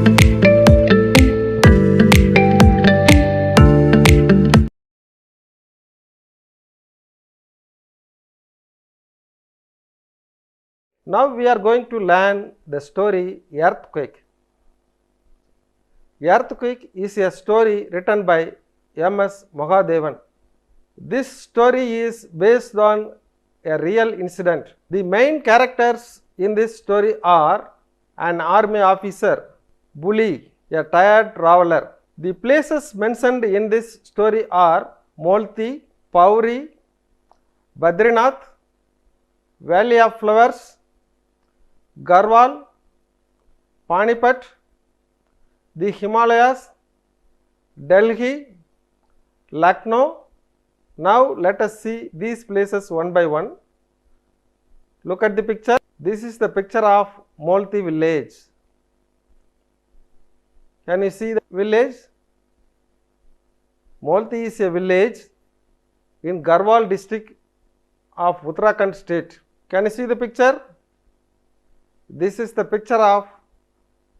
Now we are going to learn the story Earthquake. Earthquake is a story written by M.S. Mahadevan. This story is based on a real incident. The main characters in this story are an army officer, bully, a tired traveler. The places mentioned in this story are Molti, Pauri, Badrinath, Valley of Flowers, Garhwal, Panipat, the Himalayas, Delhi, Lucknow. Now let us see these places one by one. Look at the picture. This is the picture of Molti village. Can you see the village? Molti is a village in Garhwal district of Uttarakhand state. Can you see the picture? This is the picture of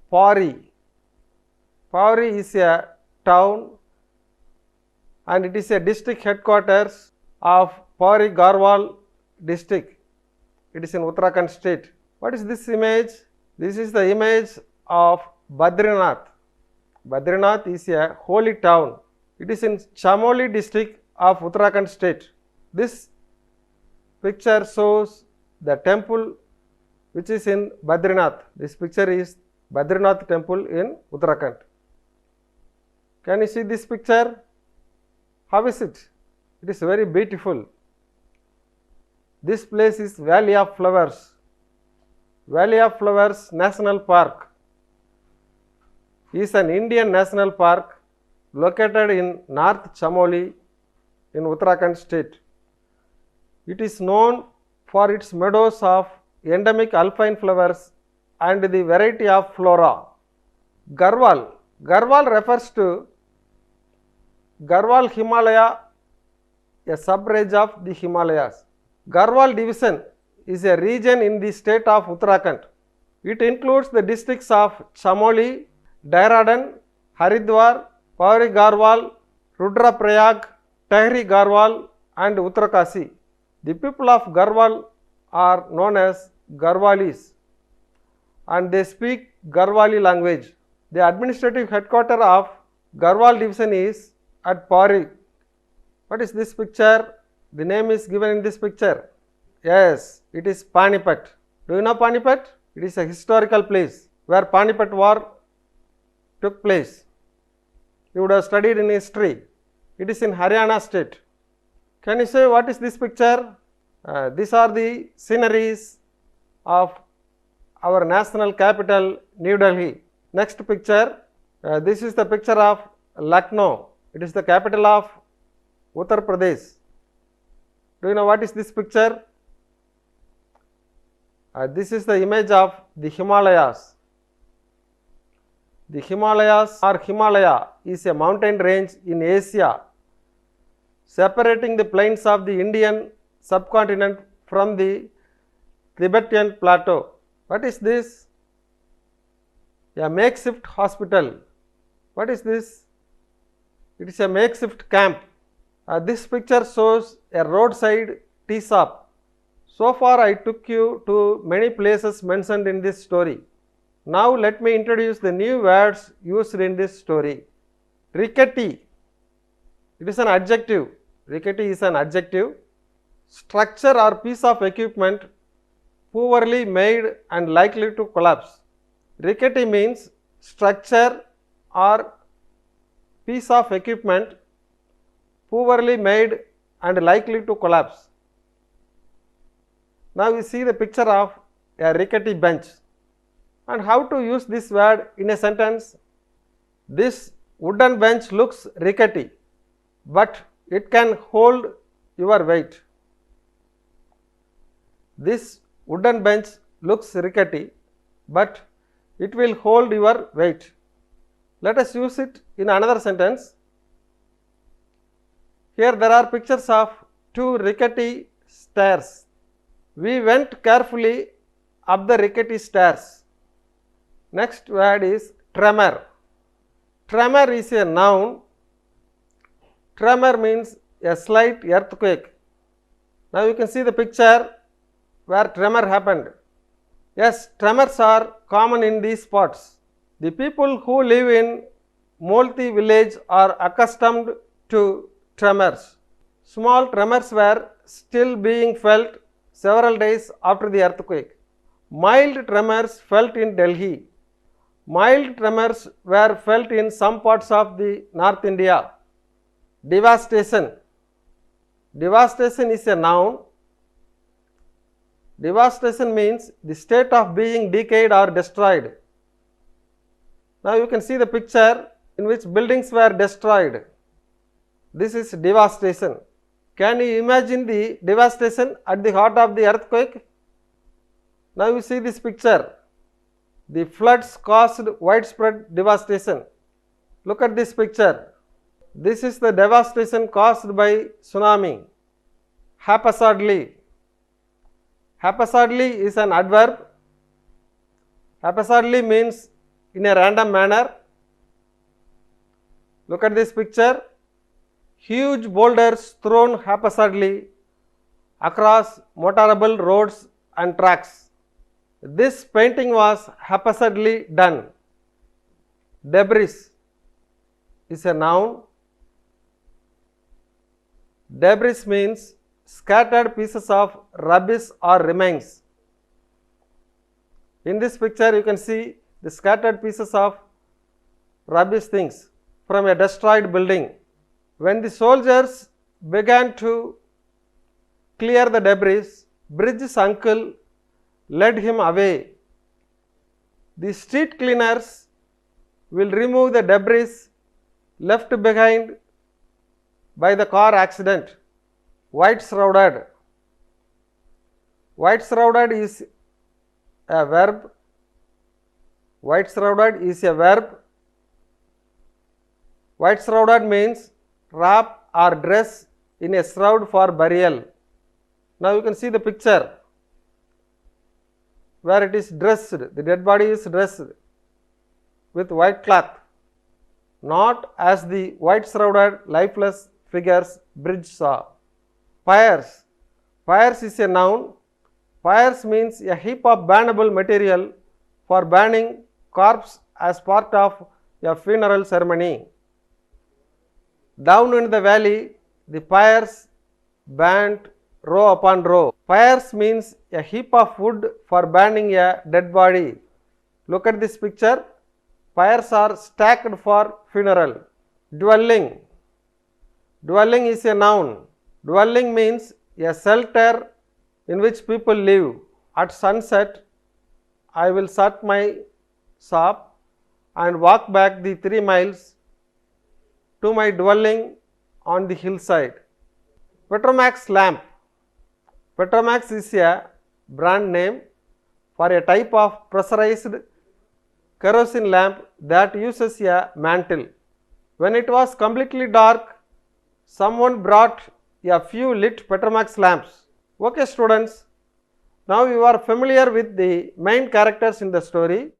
Pauri. Pauri is a town and it is a district headquarters of Pauri Garhwal district. It is in Uttarakhand state. What is this image? This is the image of Badrinath. Badrinath is a holy town. It is in Chamoli district of Uttarakhand state. This picture shows the temple which is in Badrinath. This picture is Badrinath temple in Uttarakhand. Can you see this picture? How is it? It is very beautiful. This place is Valley of Flowers. Valley of Flowers National Park is an Indian national park located in North Chamoli in Uttarakhand state. It is known for its meadows of endemic alpine flowers and the variety of flora. Garhwal. Garhwal refers to Garhwal Himalaya, a sub-range of the Himalayas. Garhwal division is a region in the state of Uttarakhand. It includes the districts of Chamoli, Dehradun, Haridwar, Pauri Garhwal, Rudraprayag, Tehri Garhwal and Uttarkasi. The people of Garhwal are known as Garhwalis and they speak Garhwali language. The administrative headquarters of Garhwal division is at Pauri. What is this picture? The name is given in this picture. Yes, it is Panipat. Do you know Panipat? It is a historical place where Panipat war took place. You would have studied in history. It is in Haryana state. Can you say what is this picture? These are the sceneries of our national capital, New Delhi. Next picture, this is the picture of Lucknow. It is the capital of Uttar Pradesh. Do you know what is this picture? This is the image of the Himalayas. The Himalayas or Himalaya is a mountain range in Asia, separating the plains of the Indian subcontinent from the Tibetan plateau. What is this? A makeshift hospital. What is this? It is a makeshift camp. This picture shows a roadside tea shop. So far I took you to many places mentioned in this story. Now let me introduce the new words used in this story. Rickety. It is an adjective. Rickety is an adjective. Structure or piece of equipment poorly made and likely to collapse. Rickety means structure or piece of equipment poorly made and likely to collapse. Now we see the picture of a rickety bench. And how to use this word in a sentence? This wooden bench looks rickety, but it can hold your weight. This wooden bench looks rickety, but it will hold your weight. Let us use it in another sentence. Here there are pictures of two rickety stairs. We went carefully up the rickety stairs. Next word is Tremor. Tremor is a noun. Tremor means a slight earthquake. Now you can see the picture where tremor happened. Yes, tremors are common in these spots. The people who live in Molti village are accustomed to tremors. Small tremors were still being felt several days after the earthquake. Mild tremors felt in Delhi. Mild tremors were felt in some parts of the North India. Devastation. Devastation is a noun. Devastation means the state of being decayed or destroyed. Now you can see the picture in which buildings were destroyed. This is devastation. Can you imagine the devastation at the heart of the earthquake? Now you see this picture. The floods caused widespread devastation. Look at this picture. This is the devastation caused by tsunami. Haphazardly. Haphazardly is an adverb. Haphazardly means in a random manner. Look at this picture. Huge boulders thrown haphazardly across motorable roads and tracks. This painting was haphazardly done. Debris is a noun. Debris means scattered pieces of rubbish or remains. In this picture you can see the scattered pieces of rubbish things from a destroyed building. When the soldiers began to clear the debris, Bridges' uncle led him away. The street cleaners will remove the debris left behind by the car accident. White shrouded. White shrouded is a verb. White shrouded is a verb. White shrouded means wrap or dress in a shroud for burial. Now you can see the picture where it is dressed, the dead body is dressed with white cloth, not as the white shrouded lifeless figures Bridge saw. Pyres. Pyres is a noun. Pyres means a heap of burnable material for burning corpse as part of a funeral ceremony. Down in the valley, the pyres burnt row upon row. Pyres means a heap of wood for burning a dead body. Look at this picture. Pyres are stacked for funeral. Dwelling. Dwelling is a noun. Dwelling means a shelter in which people live. At sunset, I will shut my shop and walk back the 3 miles to my dwelling on the hillside. Petromax lamp. Petromax is a brand name for a type of pressurized kerosene lamp that uses a mantle. When it was completely dark, someone brought a few lit Petromax lamps. Okay students, now you are familiar with the main characters in the story.